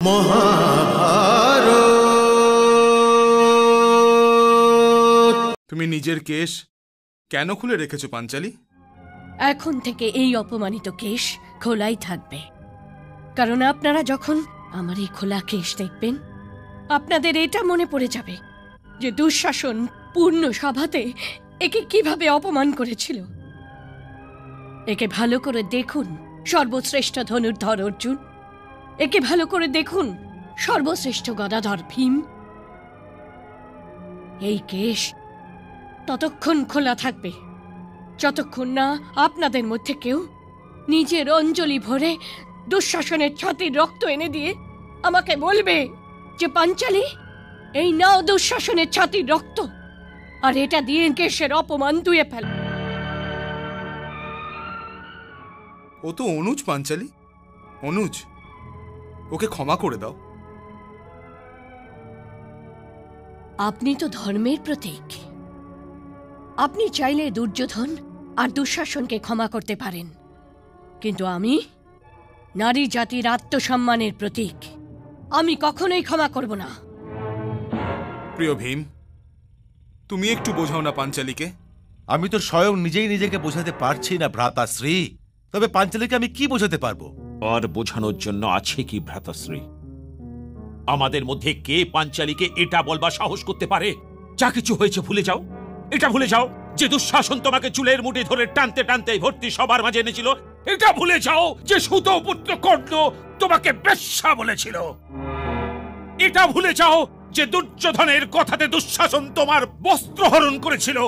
মহাভারত। তুমি নিজের কেশ কেন খুলে রেখেছো পাঞ্চালী? এখন থেকে এই অপমানিত কেশ খোলাই থাকবে, কারণ আপনারা যখন আমার এই খোলা কেশ দেখবেন আপনাদের এটা মনে পড়ে যাবে যে দুঃশাসন পূর্ণ সভাতে একে কিভাবে অপমান করেছিল। একে ভালো করে দেখুন সর্বশ্রেষ্ঠ ধনুর্ধর অর্জুন, একে ভালো করে দেখুন সর্বশ্রেষ্ঠ গদাধর ভীম। এই কেশ ততক্ষণ খোলা থাকবে যতক্ষণ না আপনাদের মধ্যে কেউ নিজের অঞ্জলি ভরে দুঃশাসনের ছাতির রক্ত এনে দিয়ে আমাকে বলবে যে পাঞ্চালী, এই নাও দুঃশাসনের ছাতির রক্ত, আর এটা দিয়ে কেশের অপমান ধুয়ে ফেল। ও তো অনুজ পাঞ্চালী, অনুজ, ওকে ক্ষমা করে দাও। আপনি তো ধর্মের প্রতীক। আপনি চাইলে দুর্যোধন আর দুঃশাসনকে ক্ষমা করতে পারেন, কিন্তু আমি নারী জাতির আত্মসম্মানের প্রতীক। আমি কখনোই ক্ষমা করব না। প্রিয় ভীম, তুমি একটু বোঝাও না পাঞ্চালীকে। আমি তো স্বয়ং নিজেই নিজেকে বোঝাতে পারছি না ভ্রাতাশ্রী, তবে পাঞ্চালীকে আমি কি বোঝাতে পারবো? আর বোঝানোর জন্য আছে কি ভ্রাতাশ্রী? আমাদের মধ্যে কে পাঞ্চালীকে এটা বলবার সাহস করতে পারে যা কিছু হয়েছে ভুলে যাও? এটা ভুলে যাও যে দুঃশাসন তোমাকে চুলের মুঠি ধরে টানতে টানতে ভর্তি সবার মাঝে এনেছিল। এটা ভুলে যাও যে সুত পুত্র কর্ণ তোমাকে বেশ্যা বলেছিল। এটা ভুলে যাও যে দুর্যোধনের কথাতে দুঃশাসন তোমার বস্ত্র হরণ করেছিল।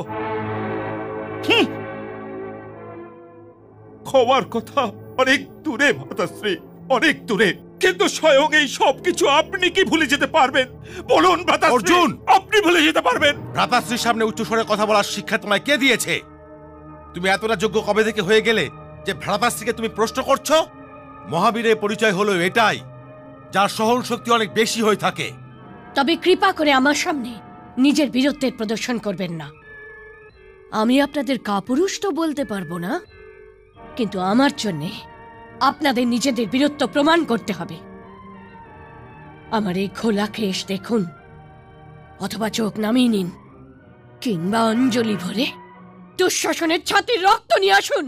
ক্ষমার কথা অনেক দূরে ভ্রাতাশ্রী, অনেক দূরে, কিন্তু স্বয়ং এই সব কিছু আপনি কি ভুলে যেতে পারবেন? বলুন ভ্রাতাশ্রী, অর্জুন, আপনি ভুলে যেতে পারবেন? ভ্রাতাশ্রীর সামনে উচ্চস্বরে কথা বলার শিক্ষা তোমায় কে দিয়েছে? তুমি এতটা যোগ্য কবে থেকে হয়ে গেলে যে ভ্রাতাশ্রীকে তুমি প্রশ্ন করছো? মহাবীরের পরিচয় হলো এটাই, যার সহন শক্তি অনেক বেশি হয়ে থাকে। তবে কৃপা করে আমার সামনে নিজের বীরত্বের প্রদর্শন করবেন না। আমি আপনাদের কাপুরুষ তো বলতে পারবো না, কিন্তু আমার জন্যে আপনাদের নিজেদের বীরত্ব প্রমাণ করতে হবে। আমার এই খোলা কেশ দেখুন, অথবা চোখ নামিয়ে নিন, কিংবা অঞ্জলি ভরে দুঃশাসনের ছাতির রক্ত নিয়ে আসুন।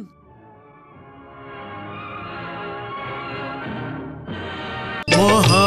মহা